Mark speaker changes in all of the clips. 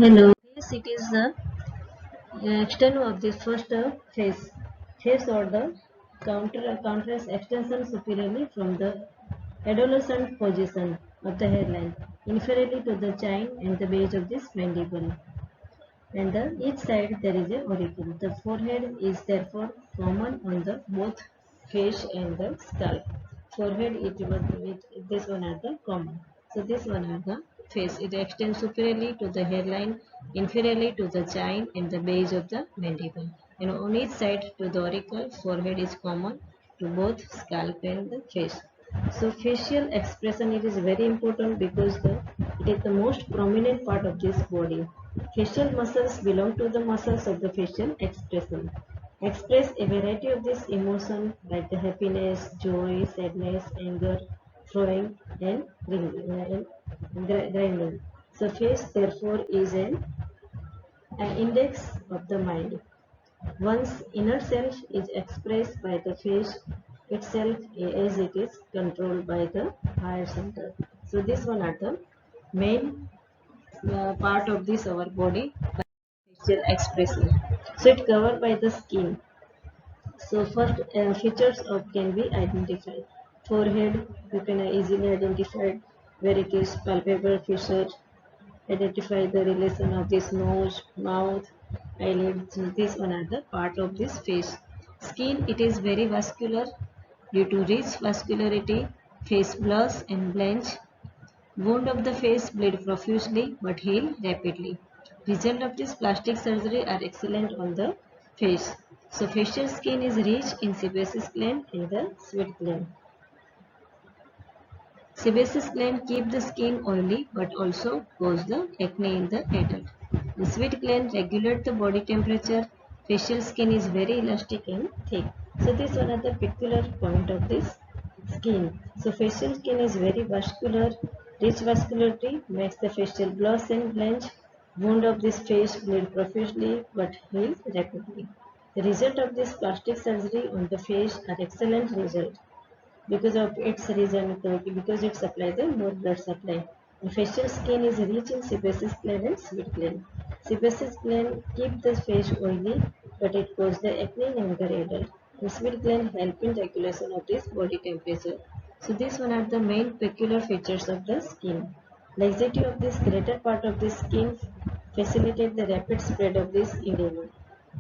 Speaker 1: Hello. Yes, it is the external of the first face. Face or the contrast extension superiorly from the adolescent position of the hairline, inferiorly to the chin and the base of this mandible. And the each side there is a auricle. The forehead is therefore common on the both face and the skull. Forehead it was with this one are the common. So this one are the face. It extends superiorly to the hairline, inferiorly to the chin and the base of the mandible. And on each side to the auricle, forehead is common to both scalp and the face. So facial expression it is very important because it is the most prominent part of this body. Facial muscles belong to the muscles of the facial expression. Express a variety of this emotion like the happiness, joy, sadness, anger, throwing, and grinding. So face therefore is an index of the mind. One's inner self is expressed by the face itself as it is controlled by the higher center. So this one are the main part of this our body facial expression. So it covered by the skin. So first features of can be identified. Forehead you can easily identify where it is palpable feature. Identify the relation of this nose, mouth, eyelids. So these one are the part of this face. Skin it is very vascular due to rich vascularity. Face blush and blanch. Wound of the face bleed profusely but heal rapidly. Result of this plastic surgery are excellent on the face. So facial skin is rich in sebaceous gland and the sweat gland. Sebaceous gland keep the skin oily but also cause the acne in the adult. The sweat gland regulate the body temperature. Facial skin is very elastic and thick. So this is one of the peculiar point of this skin. So facial skin is very vascular. Rich vascularity makes the facial blush and blanch. Wound of this face bleed profusely but heal rapidly. The result of this plastic surgery on the face are excellent result because of its reason because it supplies the more blood supply. The facial skin is rich in sebaceous gland and sweat gland. Sebaceous gland keep the face oily, but it causes the acne in younger adult. The sweat gland help in regulation of this body temperature. So these one are the main peculiar features of the skin. Laxity of this greater part of the skin facilitate the rapid spread of this edema.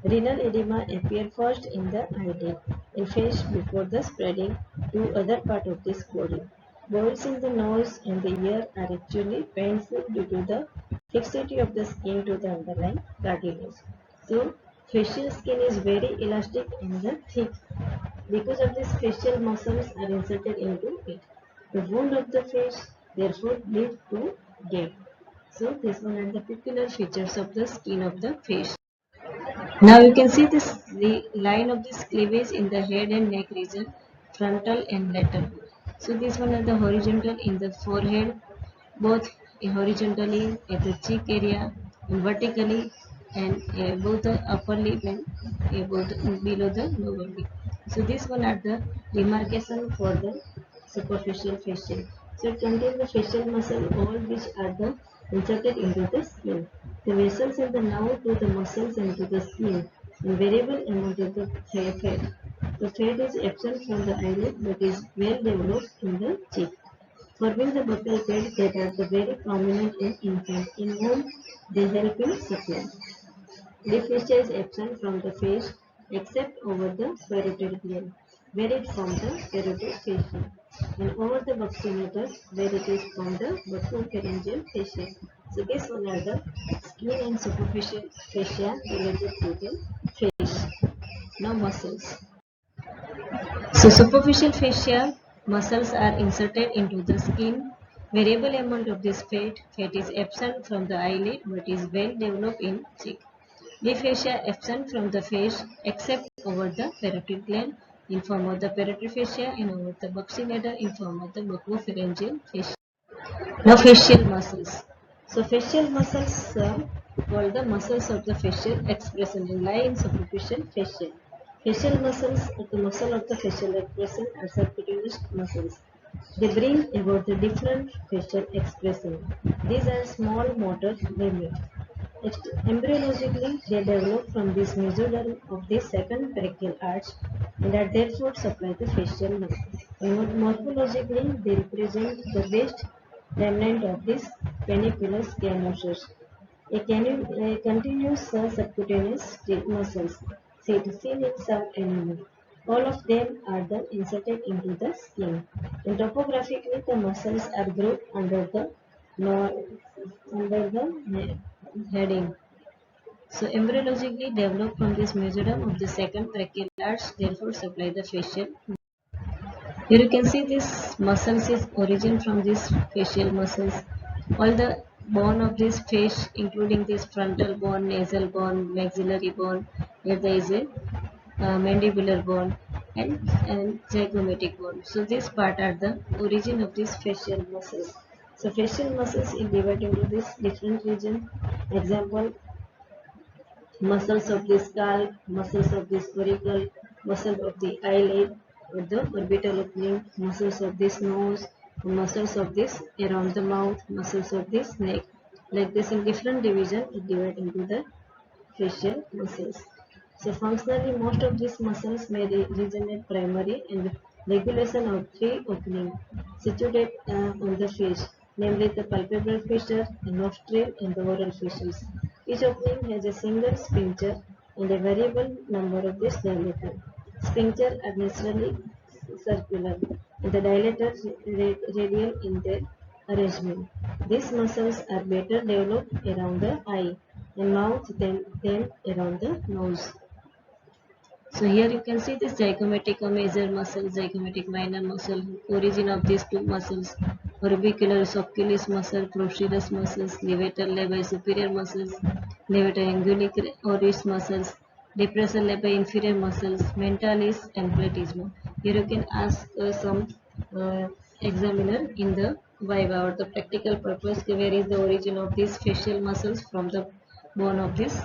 Speaker 1: Renal edema appear first in the eyelid and face before the spreading to other part of this body. Boils in the nose and the ear are actually painful due to the fixity of the skin to the underlying cartilage. So facial skin is very elastic and thick. Because of this facial muscles are inserted into it. The wound of the face therefore lead to gap. So this one are the peculiar features of the skin of the face. Now you can see this the line of this cleavage in the head and neck region, frontal and lateral. So this one are the horizontal in the forehead, both horizontally at the cheek area and vertically and both the upper lip and both below the lower lip. So this one are the demarcation for the superficial facial. So it contains the facial muscle all which are the inserted into the skin. The vessels in the nerve to the muscles and to the skin and variable amount of the fat. The fat is absent from the eyelid but is well developed in the cheek. Forming the buccal pad that are the very prominent in infant in whom they help in supply. The fascia is absent from the face except over the parotid gland, where it forms the parotid fascia, and over the buccinatus, where it is from the buccopharyngeal fascia. So these one are the skin and superficial fascia related to the face. Now muscles. So superficial facial muscles are inserted into the skin. Variable amount of this fat is absent from the eyelid but is well developed in cheek. The fascia absent from the face except over the parotid gland in form of the parotid fascia and over the buccinator in form of the buccopharyngeal fascia. Now facial muscles. So facial muscles are called the muscles of the facial expression and lie in superficial fascia. Facial muscles are the muscle of the facial expression are subcutaneous muscles. They bring about the different facial expression. These are small motor movements. Embryologically, they develop from this mesoderm of the second brachial arch and are therefore supply the facial nerve. Morphologically, they represent the waste remnant of this caniculus canosus. A continuous subcutaneous muscles seen in some animal. All of them are then inserted into the skin. And topographically, the muscles are grouped no, under the heading. So embryologically developed from this mesoderm of the second brachial arch, therefore supply the facial. Here you can see this muscles is origin from these facial muscles. All the bone of this face, including this frontal bone, nasal bone, maxillary bone, here there is a mandibular bone and zygomatic bone. So this part are the origin of these facial muscles. So facial muscles is divided into this different region. Example, muscles of the scalp, muscles of the auricle, muscles of the eyelid or the orbital opening, muscles of this nose, muscles of this around the mouth, muscles of this neck. Like this in different division, it divide into the facial muscles. So functionally, most of these muscles may regenerate primary and regulation of three openings situated on the face, namely the palpebral fissure, the nostril, and the oral fissures. Each opening has a single sphincter and a variable number of these dilator. Sphincter are naturally circular, and the dilator radial in their arrangement. These muscles are better developed around the eye and mouth than around the nose. So here you can see this zygomatic major muscle, zygomatic minor muscle, origin of these two muscles, orbicularis oculis muscle, procerus muscles, levator labii superior muscles, levator anguli muscles, depressor labii inferior muscles, mentalis and platisma. Here you can ask some examiner in the viva or the practical purpose where is the origin of these facial muscles from the bone of this.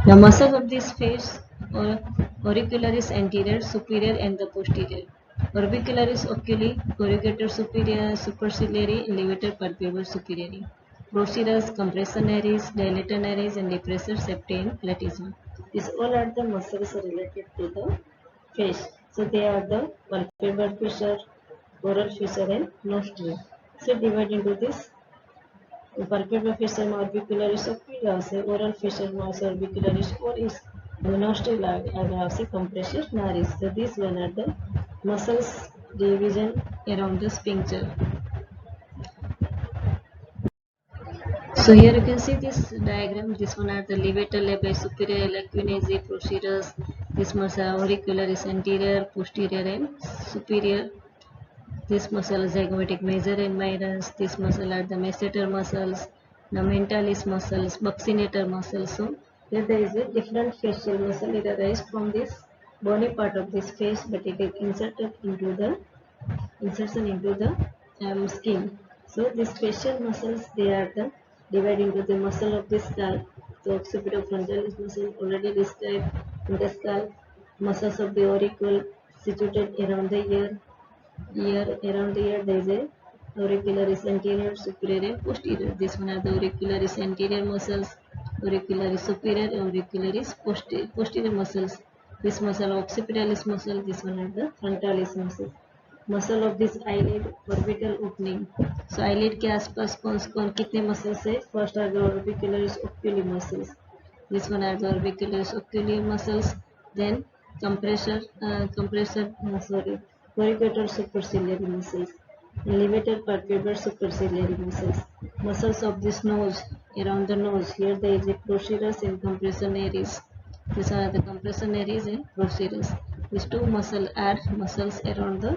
Speaker 1: The muscles of this face or auricularis anterior, superior and the posterior. Orbicularis oculi, corrugator superior, superciliary, and levator palpebral superior. Procerus, compressor nares, dilator nares, and depressor septae and platysma. These all are the muscles related to the face. So they are the palpebral fissure, oral fissure, and nostril. So divide into this palpebral fissure orbicularis oculis, oral fissure orbicularis oris, and nostril aggravacy compressor naris. So these one are the muscles division around the sphincter. So here you can see this diagram. This one are the levator labii superior, lacunae, procerus. This muscle auricularis anterior, posterior, and superior. This muscle is zygomatic major and minor. This muscle are the masseter muscles, the mentalis muscles, buccinator muscles. So here there is a different facial muscle. It arises from this bony part of this face, but it is insertion into the skin. So these facial muscles, they are the divided into the muscle of the skull. So occipitofrontalis muscle already described in the skull. Muscles of the auricle situated around the ear. Around the ear there is a auricularis anterior, superior, and posterior. This one are the auricularis anterior muscles, auricularis superior, auricularis posterior muscles. This muscle occipitalis muscle. This one are the frontalis muscles. Muscle of this eyelid orbital opening so eyelid के आसपास कौन कौन कितने muscles है first are the orbicularis oculi muscles this one are the orbicularis oculi muscles then compressor sorry corrugator superciliary muscles elevator palpebral superciliary muscles of this nose around the nose here there is a procerus and compressor nares these are the compressor nares and procerus these two muscles around the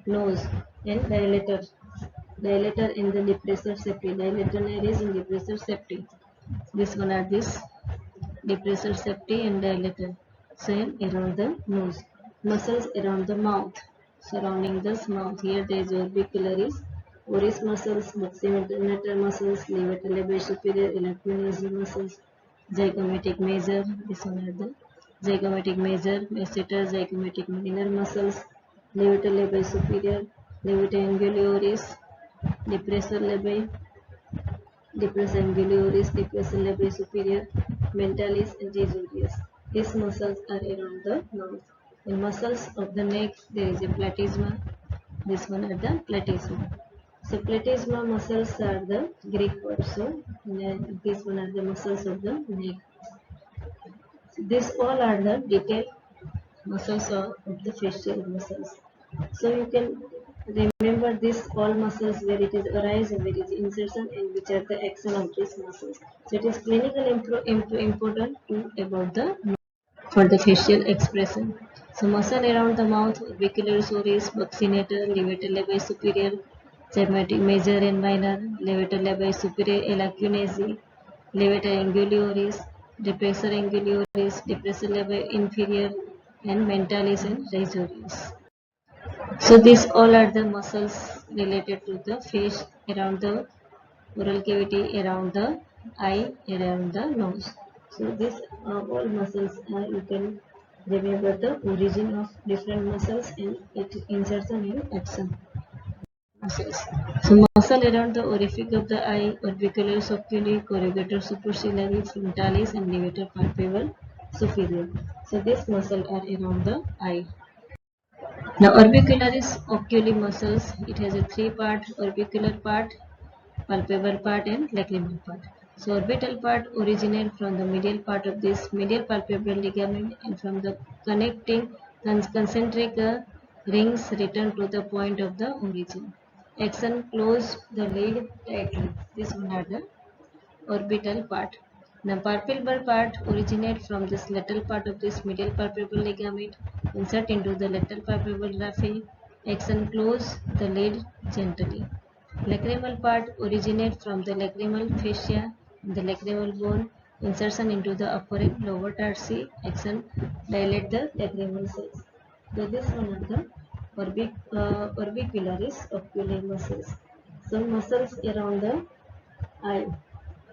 Speaker 1: nose and dilator in the depressor septi dilator nares and depressor septi this one are this depressor septi and dilator same around the nose muscles around the mouth surrounding this mouth here there is orbicularis oris muscles buccinator muscles levator labii superior lacunae muscles zygomatic major this one are the zygomatic major masseter zygomatic minor muscles levator labii superior levator anguli oris depressor labii depressor angulioris, depressor labii superior, mentalis, and digitoris. These muscles are around the mouth. In muscles of the neck, there is a platysma. This one are the platysma. So platysma muscles are the Greek word. So these one are the muscles of the neck. So these all are the detailed muscles of the facial muscles. So you can remember this all muscles where it is arise and where it is insertion and which are the action of these muscles. So it is clinically important to about the for the facial expression. So muscle around the mouth, orbicularis oris, buccinator, levator labii superior, zygomatic major and minor, levator labii superior elacunacy, levator angulioris, depressor angulioris, depressor labii inferior, and mentalis and rizoris. So these all are the muscles related to the face around the oral cavity, around the eye, around the nose. So these all muscles you can remember the origin of different muscles and its insertion and action. Muscles. So muscle around the orifice of the eye, orbicularis oculi, corrugator superciliary, frontalis, and levator palpebral superior. So these muscles are around the eye. Now orbicularis oculi muscles, it has a three-part orbicular part, palpebral part, and lacrimal part. So orbital part originate from the medial part of this medial palpebral ligament and from the connecting concentric rings return to the point of the origin. Action close the lid tightly. This one are the orbital part. The palpebral part originates from this lateral part of this medial palpebral ligament, insert into the lateral palpebral raphe, action close the lid gently. Lacrimal part originates from the lacrimal fascia and the lacrimal bone, insertion into the upper and lower tarsi, action dilate the lacrimal cells. So this one are the orbicularis oculi muscles. So muscles around the eye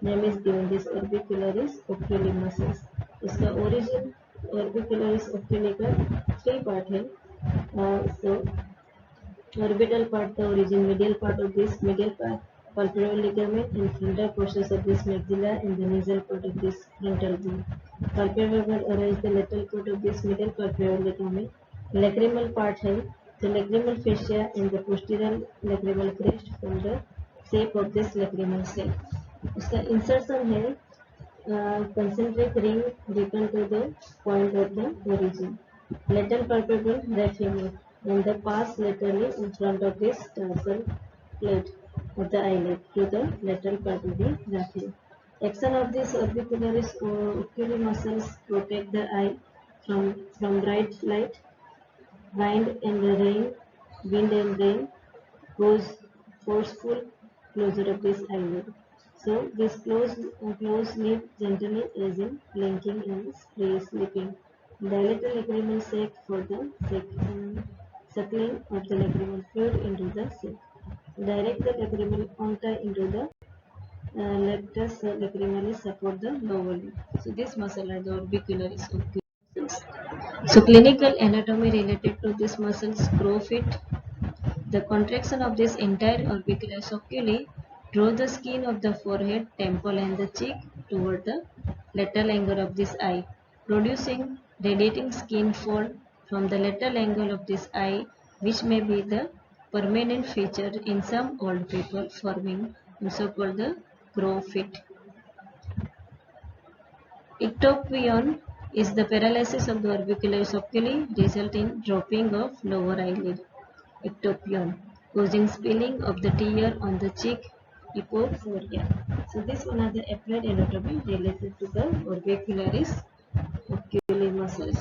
Speaker 1: name is given this orbicularis oculi muscles. इसका origin orbicularis oculi का three part है. So orbital part the origin medial part of this medial part palpebral ligament and frontal portions of this maxilla and the nasal part of this frontal bone. Palpebral arise the lateral part of this middle palpebral ligament. Lacrimal part है the lacrimal fascia and the posterior lacrimal crest from the shape of this lacrimal sac. उसका insertion है concentric ring return to the point of the origin. Lateral palpebral raphe and the pass laterally in front of this tarsal plate of the eyelid to the lateral palpebral raphe. Action of these orbicularis oculi muscles protect the eye from bright light, wind and rain, cause forceful closure of this eyelid. So this close lid gently as in blinking and sleeping. Dilate the lacrimal sac for the suckling of the lacrimal fluid into the sac. Direct the lacrimal conta into the rectus lacrimalis support the lower lid. So this muscle are the orbicularis muscles. So clinical anatomy related to this muscles grow fit. The contraction of this entire orbicularis oculi draw the skin of the forehead, temple and the cheek toward the lateral angle of this eye, producing radiating skin fold from the lateral angle of this eye, which may be the permanent feature in some old people, forming also called the grow fit. Ectopion is the paralysis of the orbicularis oculi, result in dropping of lower eyelid. Ectopion, causing spilling of the tear on the cheek, hypophoria. So this one are the applied anatomy related to the orbicularis oculi muscles.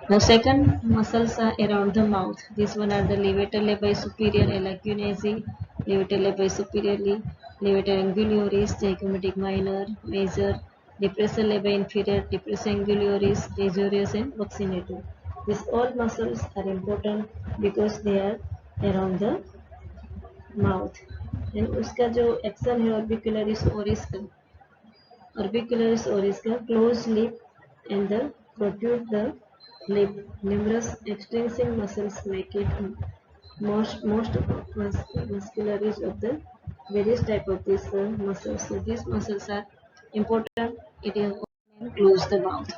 Speaker 1: Now second muscles are around the mouth. This one are the levator labii superior elacunacy, levator labii superiorly, levator angulioris, zygomatic minor, major, depressor labii inferior, depressor angulioris, rigorius and buccinator. These all muscles are important because they are around the mouth. And उसका जो action है orbicularis oris का close lip and the protrude the lip. Numerous extensing muscles make it most muscularis of the various type of these muscles. So these muscles are important. It is close the mouth.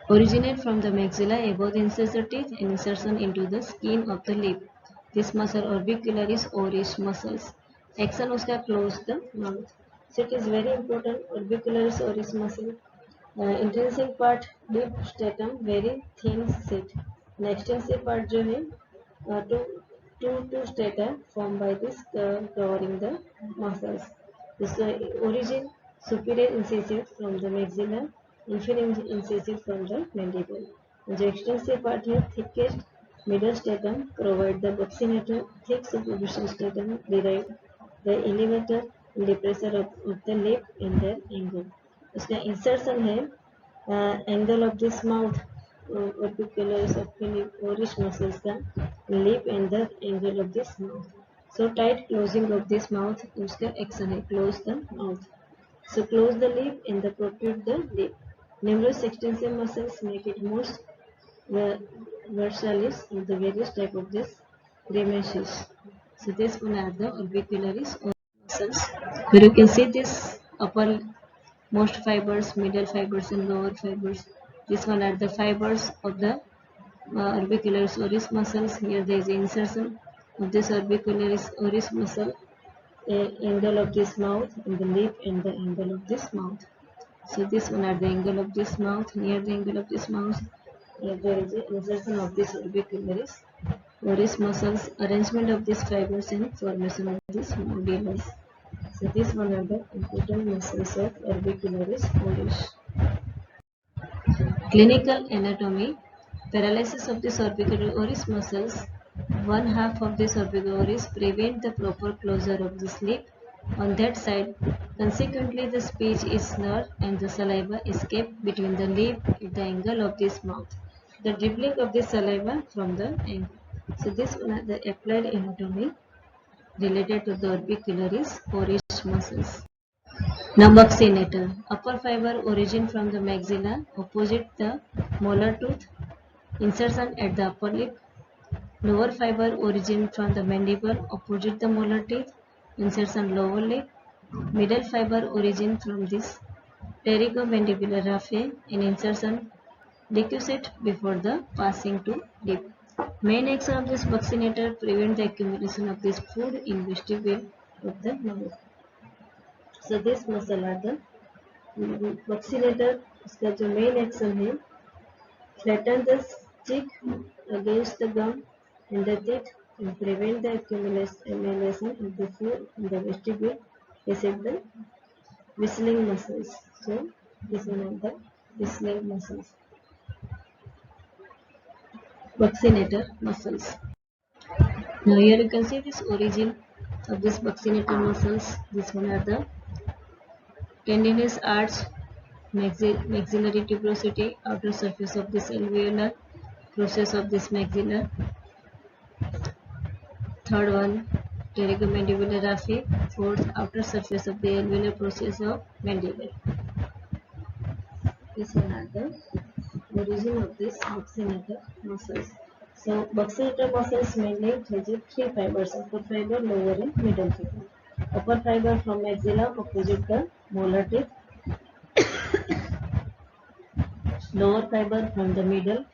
Speaker 1: Originate from the maxilla above the incisor teeth and insertion into the skin of the lip. This muscle orbicularis oris muscles. Action उसका close the mouth. So it is very important orbicularis oris muscle. Intrinsic part lip stratum very thin sheet. And extensive part जो है two strata formed by this covering the muscles. This origin superior incisive from the maxilla, inferior incisive from the mandible. And the extensive part here thickest middle stratum provide the buccinator, thick superficial stratum derive the elevator and depressor of the lip in their angle. उसका insertion है angle of this mouth orbicularis oris muscles का lip and the angle of this mouth. So tight closing of this mouth उसका action है close the mouth. So close the lip and the protrude the lip. Numerous extensive muscles make it most versalis in the various type of this grimaces. So this one are the orbicularis muscles. Here you can see this upper most fibers, middle fibers and lower fibers. This one are the fibers of the orbicularis oris muscles. Here there is insertion of this orbicularis oris muscle, angle of this mouth and the lip and the angle of this mouth. So this one are the angle of this mouth, near the angle of this mouth. Here there is a insertion of this orbicularis oris muscles, arrangement of these fibers and formation of this modulus. So this one are the important muscles of orbicularis oris. Clinical anatomy. Paralysis of this orbicular oris muscles. One half of this orbicular oris prevent the proper closure of the lip on that side. Consequently, the speech is slurred and the saliva escape between the lip at the angle of this mouth. The dribbling of this saliva from the angle. So this one is the applied anatomy related to the orbicularis oris muscles. Now buccinator. Upper fiber origin from the maxilla opposite the molar tooth. Insertion at the upper lip. Lower fiber origin from the mandible opposite the molar teeth. Insertion lower lip. Middle fiber origin from this pterygomandibular raphe and insertion decussate before the passing to lip. Main action of this buccinator prevent the accumulation of this food in vestibule of the mouth. So this muscle are the buccinator. इसका जो main action है flatten the cheek against the gum and the teeth and prevent the accumulation of the food in the vestibule except the whistling muscles. So this one are the whistling muscles. Buccinator muscles. Now here you can see this origin of this buccinator muscles. This one are the tendinous arch, maxillary tuberosity, outer surface of this alveolar process of this maxilla. Third one, pterygomandibular raphe. Fourth, outer surface of the alveolar process of mandible. This one are the origin of this buccinator muscles. So buccinator muscles mainly has three fibers: upper fiber, lower and middle fiber. Upper fiber from maxilla opposite the molar teeth. Lower fiber from the middle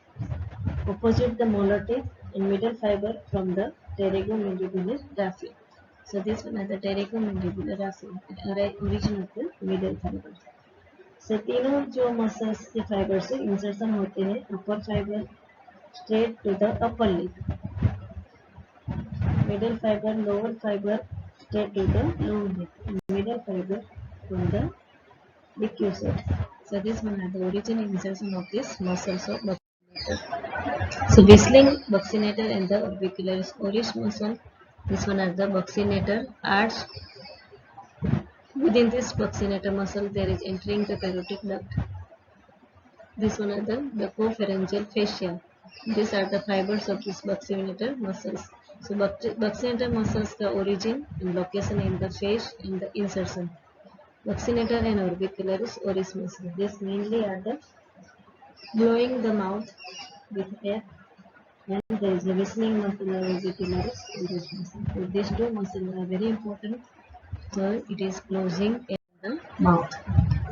Speaker 1: opposite the molar teeth, and middle fiber from the pterygomandibular raphe. So this one is the pterygomandibular raphe, origin of the middle fiber. So तीनों जो muscles के fibre से insertion होते हैं अपर fibre straight to the upper lip, middle fiber, lower fiber straight to the lower lip, and middle fiber from the decussate. So this one is the origin and insertion of this muscles of buccinator. So whistling buccinator and the orbicularis oris muscle. This one is the buccinator arch. Within this buccinator muscle, there is entering the carotid duct. This one is the copharyngeal fascia. These are the fibers of this buccinator muscles. So buccinator muscles का origin and location in the face and the insertion. Buccinator and orbicularis oris muscle. These mainly are the blowing the mouth with air and there is a listening muscle auricularis in this muscle. So these two muscles are very important. So it is closing in the mouth.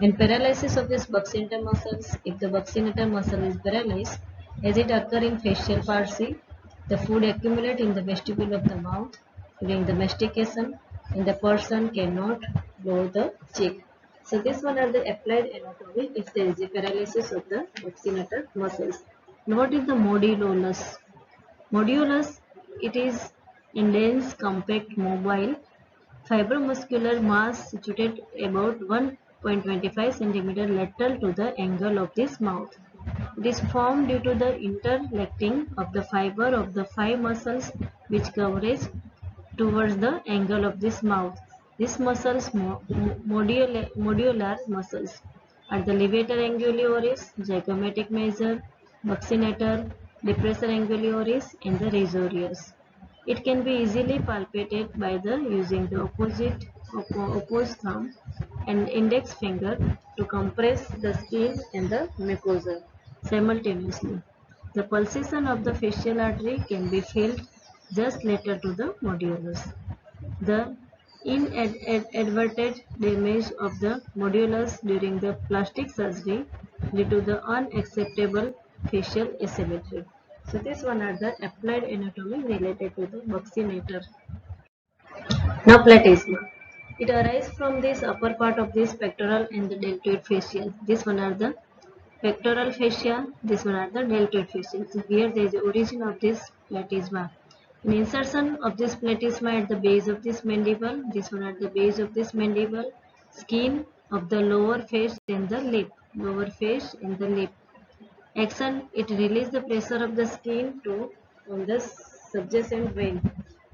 Speaker 1: In paralysis of this buccinator muscles, if the buccinator muscle is paralyzed, as it occurs in facial palsy, the food accumulates in the vestibule of the mouth during the mastication, and the person cannot blow the cheek. So this one are the applied anatomy if there is a paralysis of the buccinator muscles. Now what is the modulus? Modulus, it is a dense, compact, mobile fibromuscular mass situated about 1.25 cm lateral to the angle of this mouth. It is formed due to the interlacing of the fiber of the five muscles which converge towards the angle of this mouth. These muscles, modular muscles, are the levator angulioris, zygomatic major, buccinator, depressor angulioris, and the risorius. It can be easily palpated by the using the opposed thumb and index finger to compress the skin and the mucosa simultaneously. The pulsation of the facial artery can be felt just later to the modulus. The inadvertent damage of the modulus during the plastic surgery due to the unacceptable facial asymmetry. So this one are the applied anatomy related to the buccinator. Now platysma. It arises from this upper part of this pectoral and the deltoid fascia. This one are the pectoral fascia, this one are the deltoid fascia. So here there is the origin of this platysma. An insertion of this platysma at the base of this mandible, this one at the base of this mandible, skin of the lower face and the lip, lower face and the lip. Action, it releases the pressure of the skin to on the subjacent vein.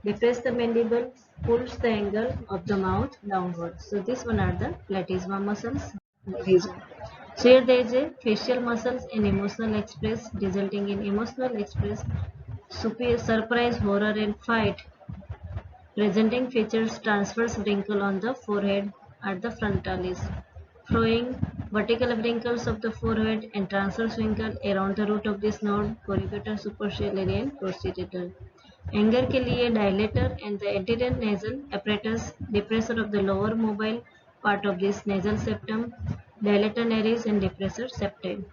Speaker 1: Depress the mandible, pulls the angle of the mouth downward. So this one are the platysma muscles region. So here there is a facial muscles and emotional express resulting in emotional express, superior surprise, horror and fight. Presenting features transverse wrinkle on the forehead at the frontalis, flowing vertical wrinkles of the forehead and transverse wrinkle around the root of this node, corrugator, superciliary and crocetator. Anger के लिए dilator and the anterior nasal apparatus, depressor of the lower mobile part of this nasal septum, dilator nares and depressor septum.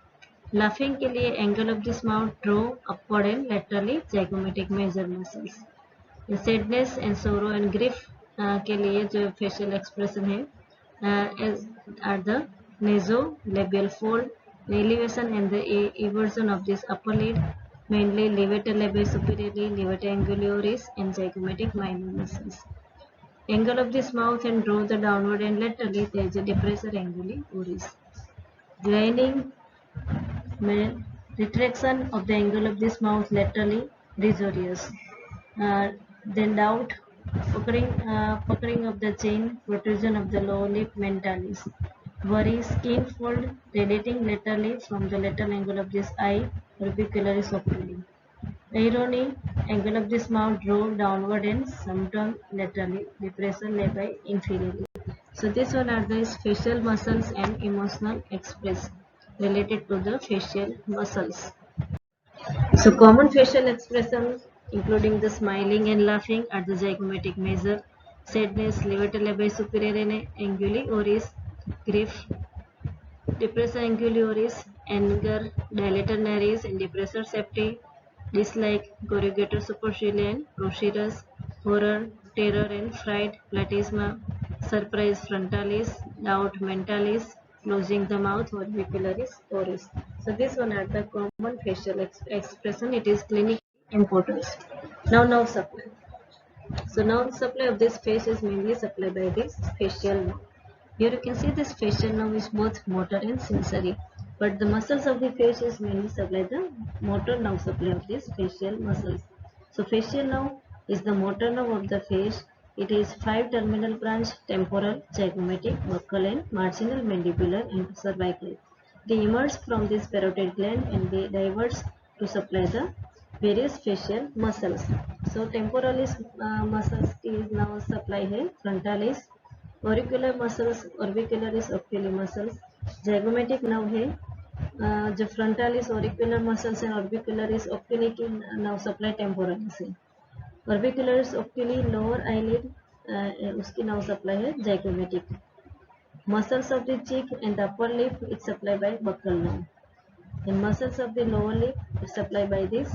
Speaker 1: Laughing के लिए angle of this mouth draw upward and laterally zygomatic major muscles. Sadness and sorrow and grief के लिए जो facial expression है are the nasolabial fold elevation and the eversion of this upper lid, mainly levator labii superiorly, levator angulioris and zygomatic minor muscles. Angle of this mouth and draw the downward and laterally there is a depressor angulioris. Joining retraction of the angle of this mouth laterally risorius. Then doubt, puckering of the chin, protrusion of the lower lip mentalis. Worry, skin fold radiating laterally from the lateral angle of this eye, orbicularis oculi. Irony, angle of this mouth draw downward and sometimes laterally, depressor labii inferiorly. So this one are the facial muscles and emotional express related to the facial muscles. So common facial expressions including the smiling and laughing are the zygomatic major, sadness, levator labii superior and angulioris, grief, depressor angulioris, anger, dilator nares and depressor septi, dislike, corrugator superciliary, procerus, horror, terror and fright, platysma, surprise frontalis, doubt mentalis, closing the mouth, orbicularis oris. So this one are the common facial expression. It is clinically important. Now nerve supply. So nerve supply of this face is mainly supplied by this facial nerve. Here you can see this facial nerve is both motor and sensory, but the muscles of the face is mainly supply the motor nerve supply of these facial muscles. So facial nerve is the motor nerve of the face. It is 5 terminal branch: temporal, zygomatic, buccal and marginal mandibular and cervical. They emerge from this parotid gland and they diverge to supply the various facial muscles. So temporalis muscles is now supply है frontalis, auricular muscles, orbicularis oculi muscles, zygomatic nerve है The frontalis auricular muscles and orbicularis oculi की now supply temporally से orbicularis oculi lower eyelid उसकी now supply है zygomatic. Muscles of the cheek and the upper lip it's supplied by buccal nerve. And muscles of the lower lip it's supplied by this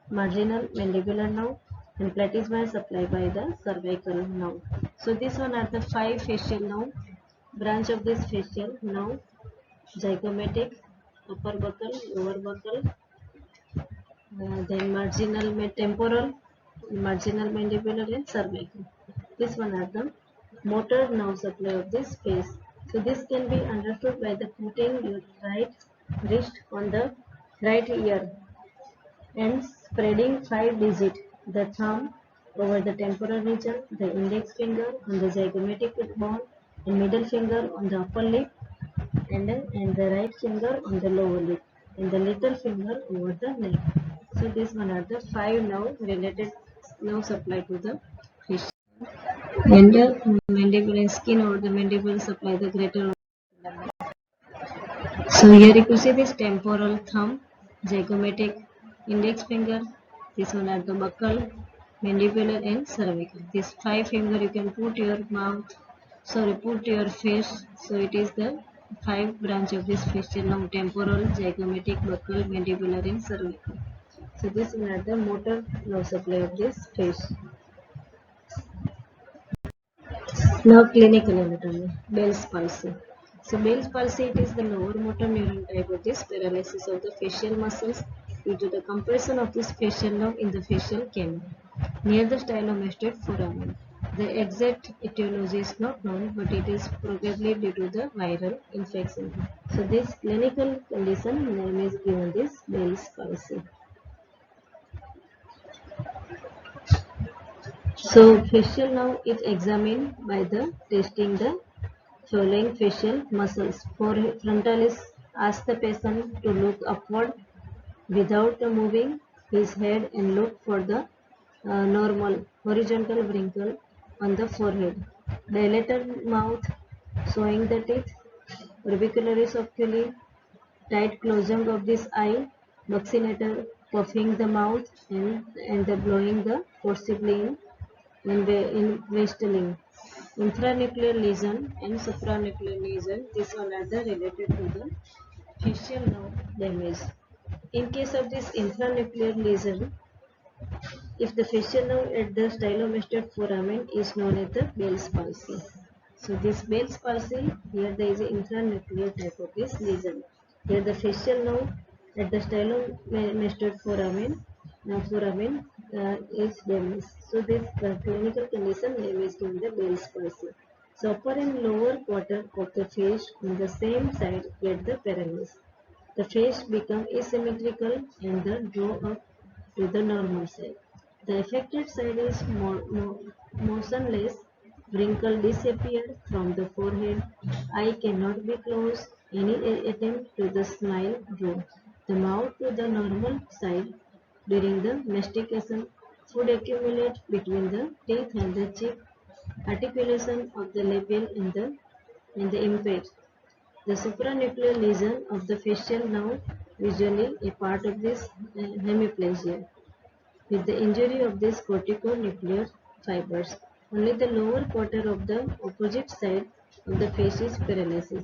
Speaker 1: marginal mandibular nerve, and platysma is supplied by the cervical nerve. So this one are the 5 facial nerve. Branch of this facial nerve: zygomatic, upper buccal, lower buccal, then temporal, marginal mandibular, and cervical. This one are the motor nerve supply of this face. So this can be understood by the putting your right wrist on the right ear and spreading 5 digits, the thumb over the temporal region, the index finger on the zygomatic bone, and middle finger on the upper lip, and the right finger on the lower lip, and the little finger over the neck. So these one are the 5 nerve related nerve supply to the fish. And the mandibular skin over the mandible supply the greater. So here you can see this temporal thumb, zygomatic, index finger. This one are the buccal, mandibular, and cervical. These 5 finger you can put your mouth. Put your face. So it is the 5 branch of this facial nerve: temporal, zygomatic, buccal, mandibular, and cervical. So this one are the motor nerve supply of this face. Now clinical anatomy, Bell's palsy. So Bell's palsy, it is the lower motor neuron type of this paralysis of the facial muscles due to the compression of this facial nerve in the facial camera near the stylomastoid foramen. The exact etiology is not known, but it is probably due to the viral infection. So this clinical condition name is given this Bell's palsy. So facial nerve is examined by the testing the following facial muscles. Frontalis asks the patient to look upward without moving his head and look for the normal horizontal wrinkle on the forehead. Dilated mouth showing the teeth. Orbicularis oculi, tight closing of this eye. Buccinator puffing the mouth and the blowing the forcibly in whistling. Intranuclear lesion and supranuclear lesion, these one are the related to the facial nerve damage. In case of this intranuclear lesion, if the facial nerve at the stylomastoid foramen is known as the Bell's palsy. So this Bell's palsy, here there is an intranuclear type of this lesion. Here the facial nerve at the stylomastoid foramen is damaged. So this clinical condition name is given the Bell's palsy. So upper and lower quarter of the face on the same side get the paralysis. The face becomes asymmetrical and the draw up to the normal side. The affected side is motionless, wrinkle disappeared from the forehead, eye cannot be closed, any attempt to the smile draw the mouth to the normal side during the mastication, food accumulate between the teeth and the cheek, articulation of the labial in the impaired. The supranuclear lesion of the facial nerve, usually a part of this hemiplegia, with the injury of these corticonuclear fibers. Only the lower quarter of the opposite side of the face is paralysis.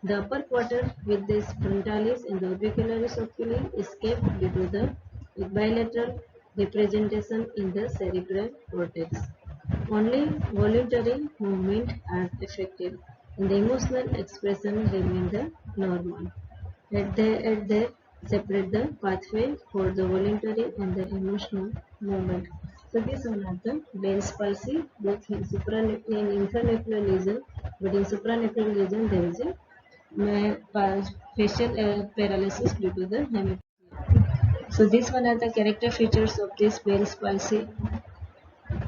Speaker 1: The upper quarter with this frontalis and the orbicularis oculi escape due to the bilateral representation in the cerebral cortex. Only voluntary movement are affected, and the emotional expression remain the normal. At the separate the pathway for the voluntary and the emotional movement. So these are not the Bell's palsy, both in supranuclear and intranuclear lesion, but in supranuclear lesion there is a facial paralysis due to the hemiplegia. So these one are the character features of this Bell's palsy.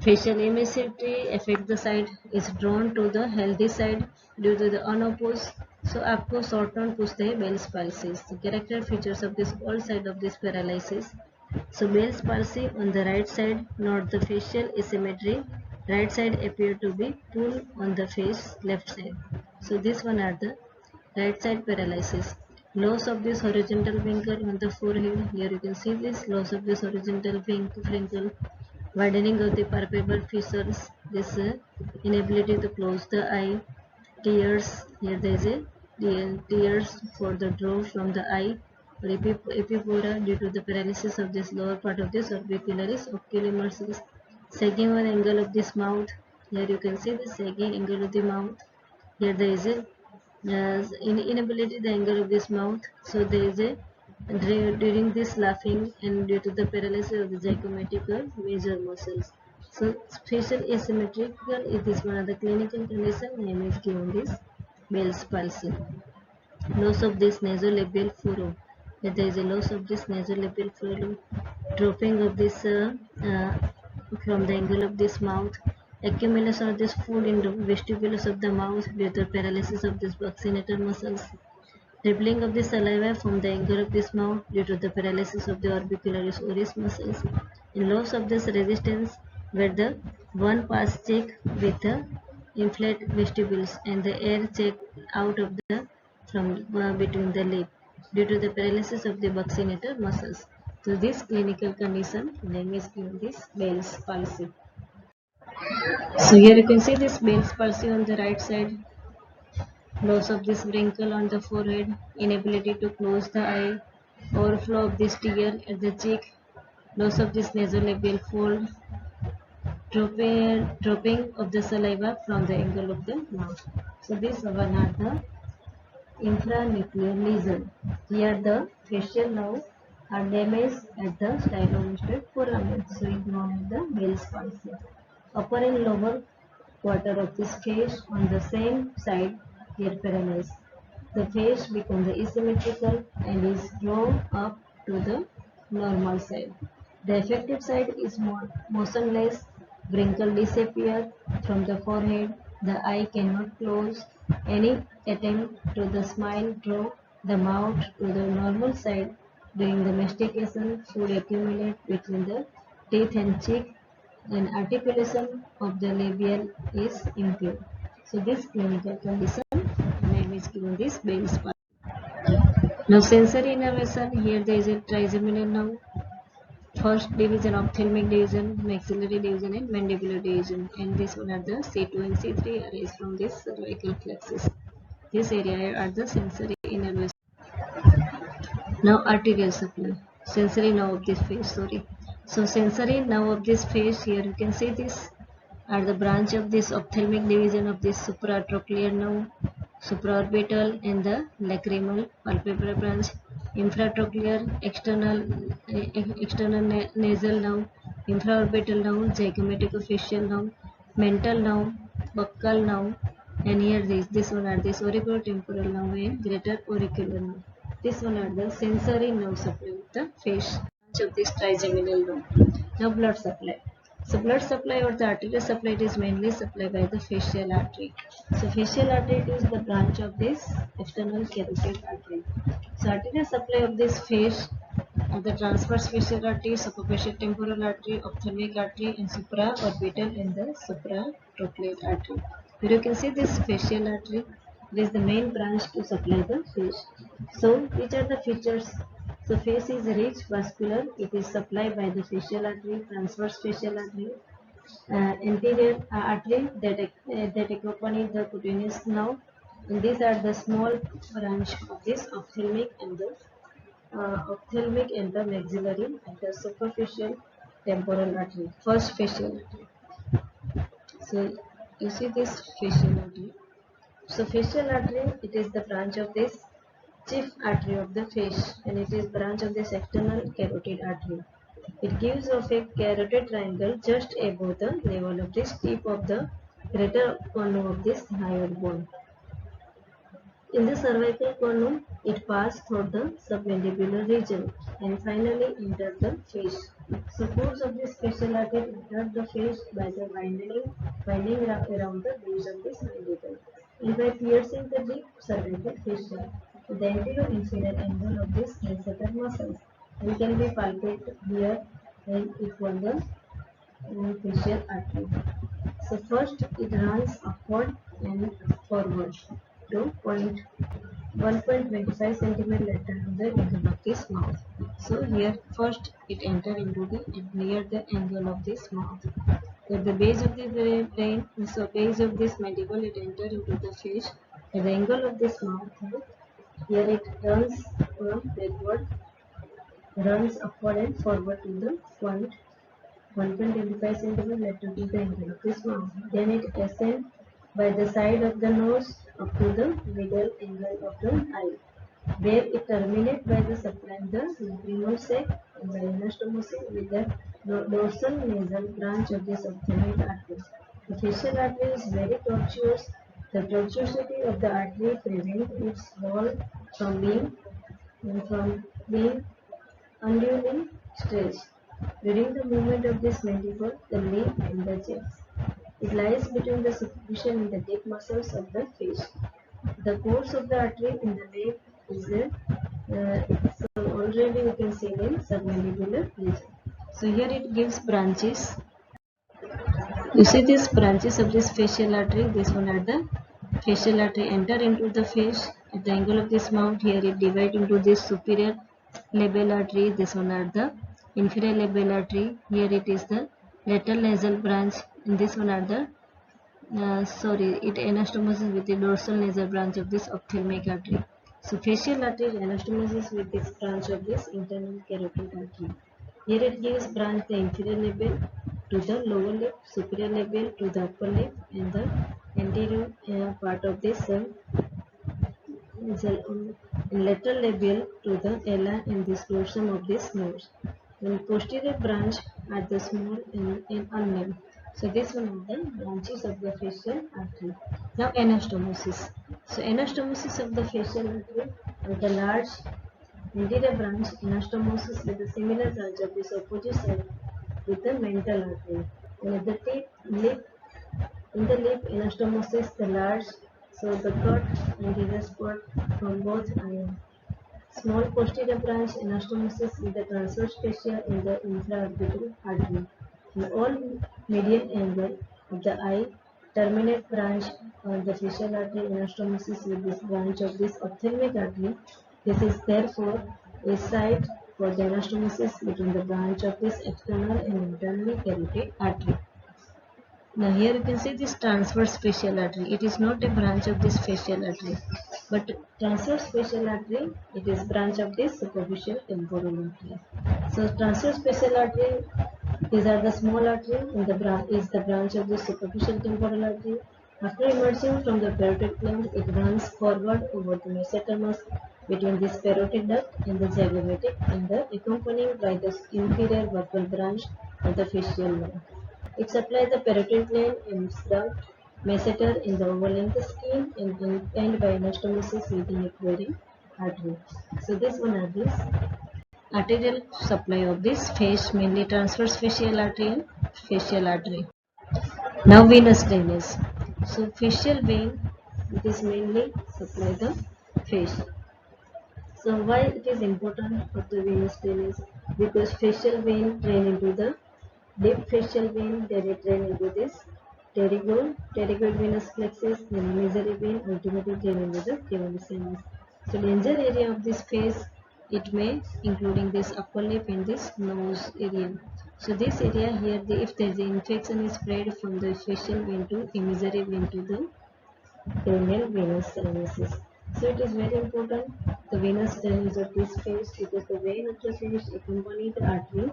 Speaker 1: Facial asymmetry affect the side is drawn to the healthy side due to the unopposed. So आपको short term पूछते हैं Bell's palsy. The character features of this all side of this paralysis. So Bell's palsy on the right side, not the facial asymmetry. Right side appear to be pull on the face left side. So this one are the right side paralysis. Loss of this horizontal wrinkle on the forehead. Here you can see this loss of this horizontal wrinkle, widening of the palpebral fissures, this inability to close the eye, tears. Here there is a tears for the draw from the eye, or epipora due to the paralysis of this lower part of this orbicularis ocular muscles. Sagging or angle of this mouth. Here you can see the sagging angle of the mouth. Here there is a inability the angle of this mouth, so there is a during this laughing and due to the paralysis of the zygomatic or major muscles. So facial asymmetrical is this one of the clinical condition. Name is given this Bell's palsy. Loss of this nasolabial furrow. If there is a loss of this nasolabial furrow, dropping of this uh, from the angle of this mouth, accumulation of this food in the vestibules of the mouth due to paralysis of this buccinator muscles, dribbling of the saliva from the angle of this mouth due to the paralysis of the orbicularis oris muscles, and loss of this resistance where the one pass check with the inflate vestibules and the air check out of the from between the lip due to the paralysis of the buccinator muscles. So this clinical condition name is given this Bell's palsy. So here you can see this Bell's palsy on the right side. Loss of this wrinkle on the forehead, inability to close the eye, overflow of this tear at the cheek, loss of this nasolabial fold, dropping of the saliva from the angle of the mouth. So these one are the infranuclear lesion. Here the facial nerve are damaged at the stylomuscular foramen, so it is known as the Bell's palsy. Upper and lower quarter of this face on the same side here paralyzed. The face becomes asymmetrical and is drawn up to the normal side. The affected side is more motionless, wrinkle disappear from the forehead, the eye cannot close, any attempt to the smile draw the mouth to the normal side. During the mastication, food accumulate between the teeth and cheek, and articulation of the labial is impaired. So this clinical condition name is given this Bell's palsy. Now sensory innervation, here there is a trigeminal nerve, first division, ophthalmic division, maxillary division and mandibular division, and this one are the C2 and C3 arise from this cervical plexus. This area are the sensory innervation. Now arterial supply, sensory nerve of this face, sorry. So sensory nerve of this face, here you can see this are the branch of this ophthalmic division of this supratrochlear nerve, supraorbital and the lacrimal palpebral branch, infratrochlear, external nasal nerve, infraorbital nerve, zygomaticofacial nerve, mental nerve, buccal nerve, and here this one are this auriculotemporal nerve and greater auricular nerve. This one are the sensory nerve supply of the face, branch of this trigeminal nerve. Now blood supply. So blood supply or the arterial supply is mainly supplied by the facial artery. So facial artery is the branch of this external carotid artery. So arterial supply of this face are the transverse facial artery, superficial temporal artery, ophthalmic artery, and supraorbital and the supratrochlear artery. Here you can see this facial artery. It is the main branch to supply the face. So which are the features? So face is rich vascular. It is supplied by the facial artery, transverse facial artery, anterior artery that accompany the cutaneous nerve. And these are the small branch of this ophthalmic and the maxillary and the superficial temporal artery. First facial artery. So you see this facial artery. So facial artery, it is the branch of this chief artery of the face, and it is branch of this external carotid artery. It gives off a carotid triangle just above the level of this tip of the greater conum of this hyoid bone. In the cervical conum, it passes through the submandibular region and finally enters the face. So force of this facial artery enters the face by the winding around the base of this mandible and by piercing the deep cervical fascia. The anterior inferior angle of this masseter muscles and can be palpated here and it was the facial artery. So first it runs upward and forward to point 1.25 centimeter lateral to the angle of this mouth. So here first it enter into the near the angle of this mouth. At the base of the brain, so base of this mandible, it enter into the face. At the angle of this mouth, here it runs from backward, runs upward and forward to the point 1.25 centimeter lateral to the angle of this mouth. Then it ascends by the side of the nose up to the middle angle of the eye. There it terminates by the supplying the lacrimal sac and the anastomosis with the dorsal nasal branch of this ophthalmic artery. The facial artery is very tortuous. The tortuosity of the artery prevents its wall from being unduly stretched. During the movement of this mandible, the lip and the chest. It lies between the superficial and the deep muscles of the face. The course of the artery in the lip is so already you can see in submandibular region. So here it gives branches. You see these branches of this facial artery. This one are the facial artery enter into the face at the angle of this mouth. Here it divide into this superior labial artery. This one are the inferior labial artery. Here it is the lateral nasal branch. And this one are the it anastomosis with the dorsal nasal branch of this ophthalmic artery. So facial artery anastomosis with this branch of this internal carotid artery. Here it gives branch the inferior label to the lower lip, superior label to the upper lip, and the anterior part of this is a lateral label to the ala and this dorsum of this nose. And posterior branch at the small and unnamed. So this one of the branches of the facial artery. Now anastomosis. So anastomosis of the facial artery is the large anterior branch anastomosis with a similar branch of this opposite side with the mental artery. And at the tip, lip, in the lip anastomosis the large, so the cut anterior spot from both eye. Small posterior branch anastomosis with the transverse fascia in the infraorbital artery. In all median angle of the eye, terminate branch on the facial artery anastomosis with this branch of this ophthalmic artery. This is therefore a site for the anastomosis between the branch of this external and internal carotid artery. Now here you can see this transverse facial artery. It is not a branch of this facial artery, but transverse facial artery, it is branch of this superficial temporal artery. So transverse facial artery, these are the small artery and the branch is the branch of the superficial temporal artery. After emerging from the parotid gland, it runs forward over the mesodermis between this parotid duct and the zygomatic and the accompanied by the inferior buccal branch of the facial line. It supplies the parotid gland and the masseter in the overlying skin and end by anastomosis with the aquarium artery. So this one are this arterial supply of this face, mainly transverse facial artery and facial artery. Now venous drainage. So facial vein, it is mainly supply the face. So why it is important for the venous drainage? Because facial vein drain into the deep facial vein, then it drain into this pterygoid venous plexus, then mesory vein, ultimately drain into the cavernous sinus. So danger area of this face, it may including this upper lip and this nose area. So this area here, if there is an infection is spread from the facial vein to mesory vein to the cranial venous sinuses. So it is very important the venous drainage of this face because the vein of the face accompany the artery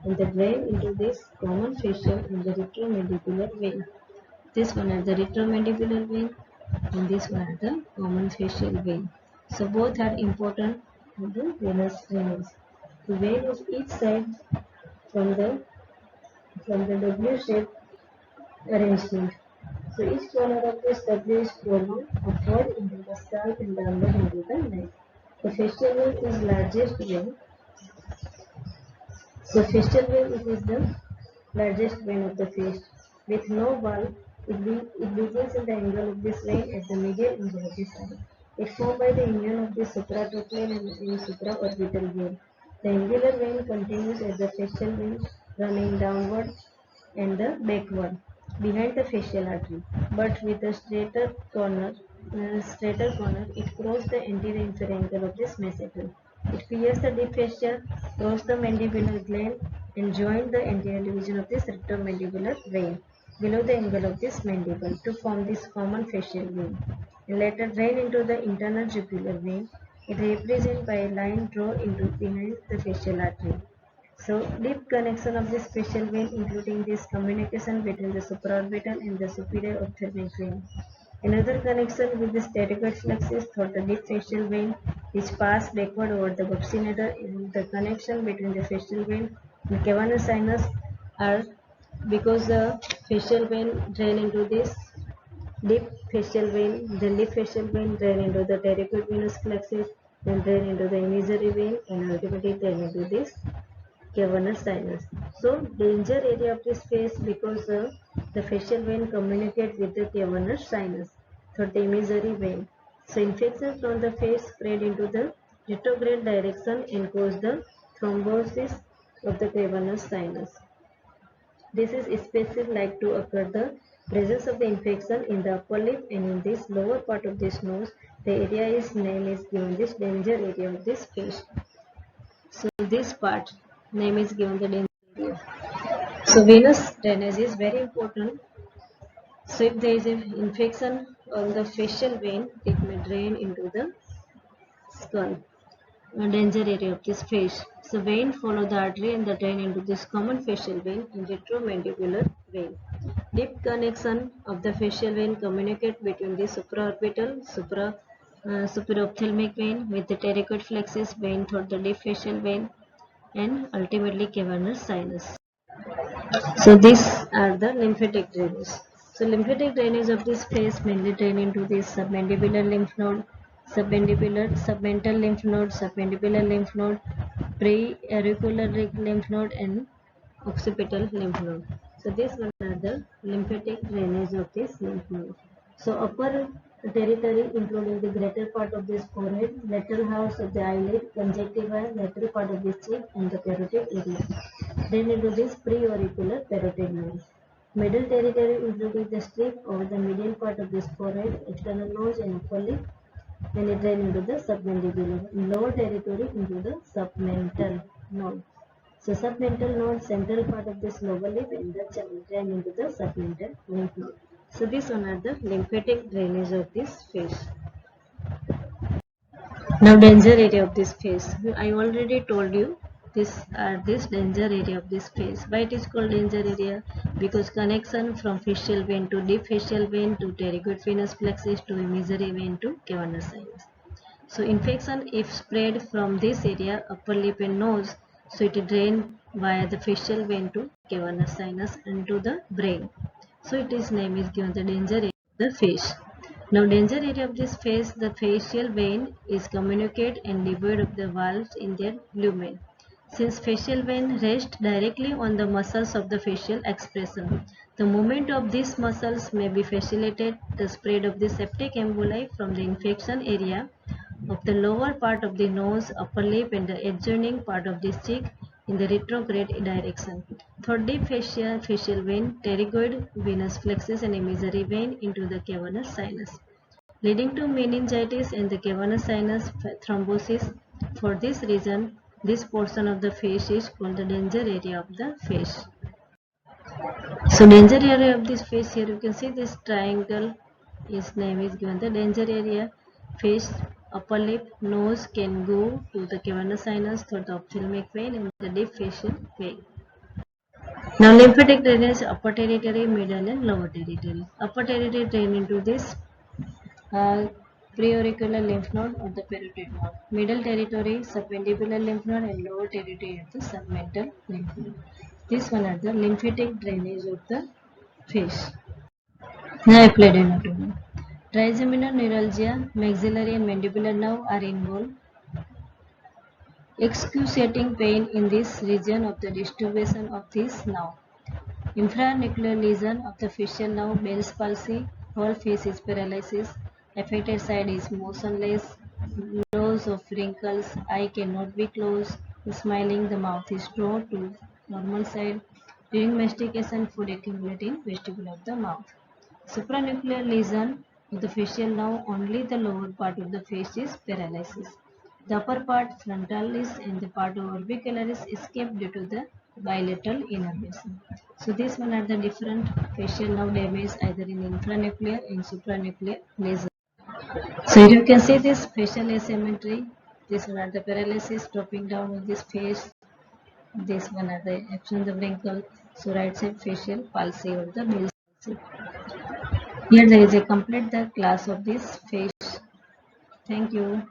Speaker 1: and the drain into this common facial and the retromandibular vein. This one are the retromandibular vein and this one are the common facial vein. So both are important for the venous drainage. The vein of each side from the W-shaped arrangement. So each corner of this W is prolonged upward into the scalp and downward into the neck. The facial vein is largest vein. So facial vein it is the largest vein of the face. With no valve, it begins in the angle of this vein at the medial angle of this eye. It formed by the union of the supratrochlear and supraorbital vein. The angular vein continues as the facial vein running downward and the backward behind the facial artery, but with a straighter corner striatal corner, it crosses the anterior inferior angle of this meseter. It pierces the deep fascia, crosses the mandibular gland, and joins the anterior division of this retromandibular vein below the angle of this mandible to form this common facial vein. And later drain into the internal jugular vein. It represented by a line drawn into behind the facial artery. So deep connection of this facial vein, including this communication between the supraorbital and the superior ophthalmic vein. Another connection with the pterygoid flexus through the deep facial vein, which pass backward over the buccinator, and the connection between the facial vein and cavernous sinus are because the facial vein drain into this deep facial vein, then deep facial vein drain into the pterygoid venous flexus, then drain into the imaginary vein, and ultimately drain into this cavernous sinus. So danger area of this face because the facial vein communicate with the cavernous sinus through the imaginary vein. So infection from the face spread into the retrograde direction and cause the thrombosis of the cavernous sinus. This is especially like to occur the presence of the infection in the upper lip and in this lower part of this nose. The area is name is given this danger area of this face. So this part name is given the danger area. So venous drainage is very important. So if there is an infection on the facial vein, it may drain into the skull. A danger area of this face. So vein follow the artery and the drain into this common facial vein and retromandibular vein. Deep connection of the facial vein communicate between the supraorbital, supraophthalmic vein with the pterygoid flexus vein through the deep facial vein and ultimately cavernous sinus. So these are the lymphatic drainage. So lymphatic drainage of this face mainly drain into this submandibular lymph node, submental lymph node, submandibular lymph node, pre-auricular lymph node, and occipital lymph node. So these one are the lymphatic drainage of this lymph node. So upper territory including the greater part of this forehead, lateral house of the eyelid, conjunctiva, lateral part of this cheek, and the carotid area. Then into this pre-auricular parotid node. Middle territory including the strip over the medial part of this forehead, external nose and upper lip. Then it drain into the submandibular. Lower territory into the submental node. So submental node, central part of this lower lip and the drain into the submental lymph node. So these one are the lymphatic drainage of this face. Now danger area of this face. I already told you this danger area of this face. Why it is called danger area? Because connection from facial vein to deep facial vein to pterygoid venous plexus to imaginary vein to cavernous sinus. So infection if spread from this area, upper lip and nose, so it drain via the facial vein to cavernous sinus and to the brain. So it is name is given the danger area of the face. Now danger area of this face, the facial vein is communicate and devoid of the valves in their lumen. Since facial vein rests directly on the muscles of the facial expression, the movement of these muscles may be facilitated the spread of the septic emboli from the infection area of the lower part of the nose, upper lip and the adjoining part of the cheek in the retrograde direction. Third deep facial vein, pterygoid venous plexus and imaginary vein into the cavernous sinus, leading to meningitis and the cavernous sinus thrombosis. For this reason, this portion of the face is called the danger area of the face. So danger area of this face, here you can see this triangle, its name is given the danger area. Face, upper lip, nose can go to the cavernous sinus through the ophthalmic vein and the deep facial vein. Now lymphatic drainage, upper territory, middle and lower territory. Upper territory drain into this preauricular lymph node or the parotid node. Middle territory, submandibular lymph node and lower territory of the submental lymph node. These one are the lymphatic drainage of the face. Now applied anatomy. Trigeminal neuralgia, maxillary and mandibular nerve are involved. Excruciating pain in this region of the distribution of this nerve. Infranuclear lesion of the facial nerve, Bell's palsy, whole face is paralysis, affected side is motionless, rows of wrinkles, eye cannot be closed, smiling, the mouth is drawn to normal side. During mastication, food accumulates in vestibule of the mouth. Supranuclear lesion, Of the facial now only the lower part of the face is paralysis. The upper part, frontalis, and the part of orbicularis escape due to the bilateral innervation. So these one are the different facial nerve damage either in infranuclear and supranuclear lesions. So you can see this facial asymmetry. This one are the paralysis dropping down on this face. This one are the absence of wrinkle. So right side facial palsy or the Bell's palsy. Here there is a complete the class of this face. Thank you.